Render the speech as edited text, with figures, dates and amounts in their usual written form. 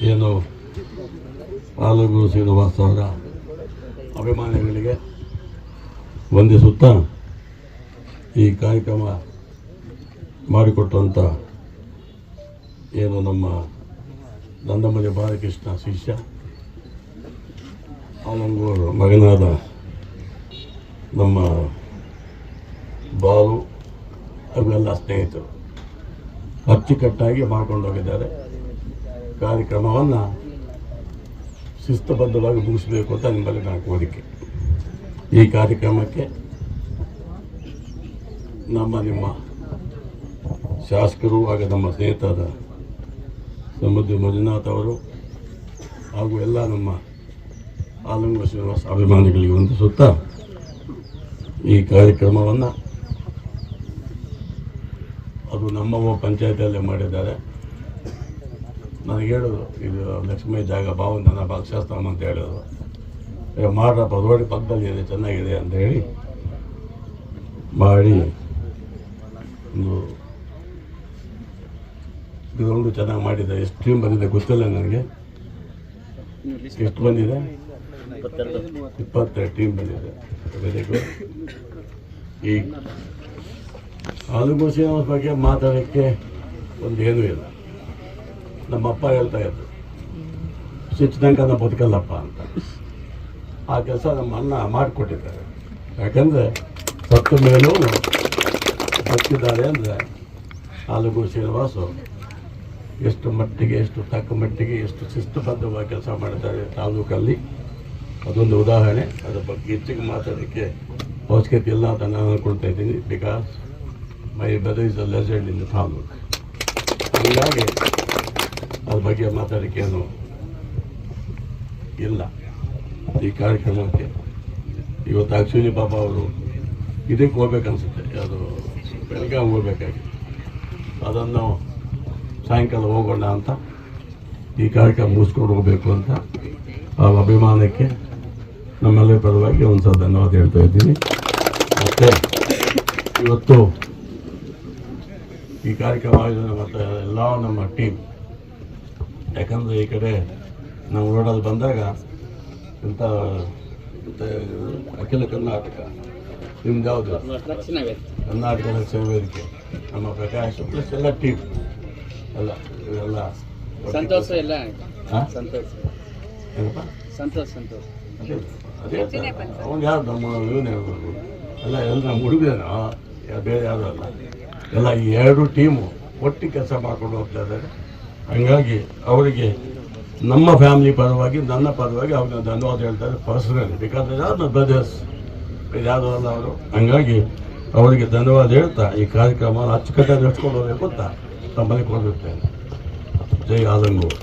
ಏನು ಆಲೂರು ಶ್ರೀನಿವಾಸ್ ಅವರ ಅಭಿಮಾನಿಗಳಿಗೆ ವಂದಿಸುತ್ತಾ ಈ ಕಾರ್ಯಕ್ರಮ ಮಾಡಿಕೊಟ್ಟಂಥ ಏನು ನಮ್ಮ ನಂದಮನೆ ಬಾಲಕೃಷ್ಣ ಶಿಷ್ಯ ಆಲಂಗೂರು ಮಗನಾದ ನಮ್ಮ ಬಾಲು ಅವೆಲ್ಲ ಸ್ನೇಹಿತರು ಅಚ್ಚುಕಟ್ಟಾಗಿ ಮಾಡ್ಕೊಂಡು ಹೋಗಿದ್ದಾರೆ. ಕಾರ್ಯಕ್ರಮವನ್ನು ಶಿಸ್ತುಬದ್ಧವಾಗಿ ಮುಗಿಸಬೇಕು ಅಂತ ನಿಮ್ಮಲ್ಲಿ ನಾನು ಕೋರಿಕೆ. ಈ ಕಾರ್ಯಕ್ರಮಕ್ಕೆ ನಿಮ್ಮ ಶಾಸಕರು ಹಾಗೂ ನಮ್ಮ ಸ್ನೇಹಿತರಾದ ಸಮುದ್ರ ಮಂಜುನಾಥ್ ಅವರು ಹಾಗೂ ಎಲ್ಲ ನಮ್ಮ ಆಲಂಗೂರು ಶ್ರೀನಿವಾಸ ಅಭಿಮಾನಿಗಳಿಗೆ ವಂದಿಸುತ್ತಾ ಈ ಕಾರ್ಯಕ್ರಮವನ್ನು ಅದು ನಮ್ಮ ಪಂಚಾಯತಿಯಲ್ಲೇ ಮಾಡಿದ್ದಾರೆ. ನನಗೆ ಹೇಳೋದು ಇದು ಲಕ್ಷ್ಮೀ ಜಾಗ ಬಾವು ನನ್ನ ಭಾಗಶಾಸ್ತ್ರ ಅಂತ ಹೇಳೋದು ಮಾಡ್ರಪ್ಪ ರೋಡ್ ಪಕ್ಕದಲ್ಲಿ ಇದೆ ಚೆನ್ನಾಗಿದೆ ಅಂತ ಹೇಳಿ ಮಾಡಿ ಒಂದು ಗ್ರೌಂಡು ಚೆನ್ನಾಗಿ ಮಾಡಿದ್ದಾರೆ. ಎಷ್ಟು ಟೀಮ್ ಬಂದಿದೆ ಗೊತ್ತಿಲ್ಲ ನನಗೆ, ಎಷ್ಟು ಬಂದಿದೆ? 22 ಟೀಮ್ ಬಂದಿದೆ. Very good. ಈ ಆಲಂಗೂರು ಶ್ರೀನಿವಾಸ ಬಗ್ಗೆ ಮಾತಾಡೋಕ್ಕೆ ಒಂದು ಏನೂ ಇಲ್ಲ. ನಮ್ಮಪ್ಪ ಹೇಳ್ತಾ ಇದ್ರು ಸಿಚ್ಚದಂಕ ನಾವು ಬದುಕಲ್ಲಪ್ಪ ಅಂತ. ಆ ಕೆಲಸ ನಮ್ಮ ಅಣ್ಣ ಮಾಡಿಕೊಟ್ಟಿದ್ದಾರೆ. ಯಾಕಂದರೆ ಸತ್ತ ಮೇಲೂ ಬದುಕಿದ್ದಾರೆ ಅಂದರೆ ಆಲಂಗೂರು ಶ್ರೀನಿವಾಸು ಎಷ್ಟು ಮಟ್ಟಿಗೆ, ಎಷ್ಟು ತಕ್ಕ ಮಟ್ಟಿಗೆ, ಎಷ್ಟು ಶಿಸ್ತುಬದ್ಧವಾಗಿ ಕೆಲಸ ಮಾಡ್ತಾರೆ ತಾಲೂಕಲ್ಲಿ. ಅದೊಂದು ಉದಾಹರಣೆ. ಅದ್ರ ಬಗ್ಗೆ ಹೆಚ್ಚಿಗೆ ಮಾತಾಡೋಕ್ಕೆ ಅವಶ್ಯಕತೆ ಇಲ್ಲ ಅಂತ ನಾನು ಅಂದ್ಕೊಳ್ತಾ ಇದ್ದೀನಿ. Because my brother is a legend in the taluk. ಹೀಗಾಗಿ ಅದ್ರ ಬಗ್ಗೆ ಮಾತಾಡೋಕ್ಕೇನು ಇಲ್ಲ. ಈ ಕಾರ್ಯಕ್ರಮಕ್ಕೆ ಇವತ್ತು ಆ್ಯಕ್ಚುಲಿ ಪಾಪ ಅವರು ಇದಕ್ಕೆ ಹೋಗ್ಬೇಕನ್ಸುತ್ತೆ, ಯಾವುದು ಬೆಳಗಾವಿ ಹೋಗ್ಬೇಕಾಗಿತ್ತು. ಅದನ್ನು ಸಾಯಂಕಾಲ ಹೋಗೋಣ ಅಂತ ಈ ಕಾರ್ಯಕ್ರಮ ಮುಗಿಸ್ಕೊಂಡು ಹೋಗಬೇಕು ಅಂತ ಆ ಅಭಿಮಾನಕ್ಕೆ ನಮ್ಮೆಲ್ಲರ ಪರವಾಗಿ ಒಂದು ಸಲ ಧನ್ಯವಾದ ಹೇಳ್ತಾ ಇದ್ದೀನಿ. ಮತ್ತು ಇವತ್ತು ಈ ಕಾರ್ಯಕ್ರಮ ಆಯೋಜನೆ ಮತ್ತು ಎಲ್ಲ ನಮ್ಮ ಟೀಮ್, ಯಾಕಂದರೆ ಈ ಕಡೆ ನಾವು ರೋಡಲ್ಲಿ ಬಂದಾಗ ಇಂಥ ಅಖಿಲ ಕರ್ನಾಟಕ ನಿಮ್ದು ಯಾವುದು ಕರ್ನಾಟಕ ರಕ್ಷಣಾ ವೇದಿಕೆ ನಮ್ಮ ಪ್ರಕಾಶ್ ಪ್ಲಸ್ ಎಲ್ಲ ಟೀಮ್ ಎಲ್ಲ ಇವೆಲ್ಲ ಸಂತೋಷ ಎಲ್ಲ ಏನಪ್ಪ ಸಂತೋಷ ಅದೇ ಅವ್ನು ಯಾರು ನಮ್ಮ ಇವನೇ ಎಲ್ಲ ನಮ್ಮ ಹುಡುಗೇನೋ ಬೇರೆ ಯಾರು ಅಲ್ಲ, ಎಲ್ಲ ಈ ಎರಡು ಟೀಮು ಒಟ್ಟಿಗೆ ಕೆಲಸ ಮಾಡ್ಕೊಂಡು ಹೋಗ್ತಾ ಇದ್ದಾರೆ. ಹಾಗಾಗಿ ಅವರಿಗೆ ನಮ್ಮ ಫ್ಯಾಮಿಲಿ ಪರವಾಗಿ, ನನ್ನ ಪರವಾಗಿ ಅವ್ರನ್ನ ಧನ್ಯವಾದ ಹೇಳ್ತಾರೆ ಪರ್ಸನಲಿ. ಬಿಕಾಸ್ ಯಾರು ಬ್ರದರ್ಸ್ ಯಾರು ಅಲ್ಲ ಅವರು. ಹಾಗಾಗಿ ಅವರಿಗೆ ಧನ್ಯವಾದ ಹೇಳ್ತಾ ಈ ಕಾರ್ಯಕ್ರಮ ಅಚ್ಚುಕಟ್ಟಾಗಿ ನಡೆಸ್ಕೊಂಡು ಹೋಗಬೇಕು ಅಂತ ತಮ್ಮಲ್ಲಿ ಕೋರಿರುತ್ತೇನೆ. ಜೈ ಆಲಂಗೂರು.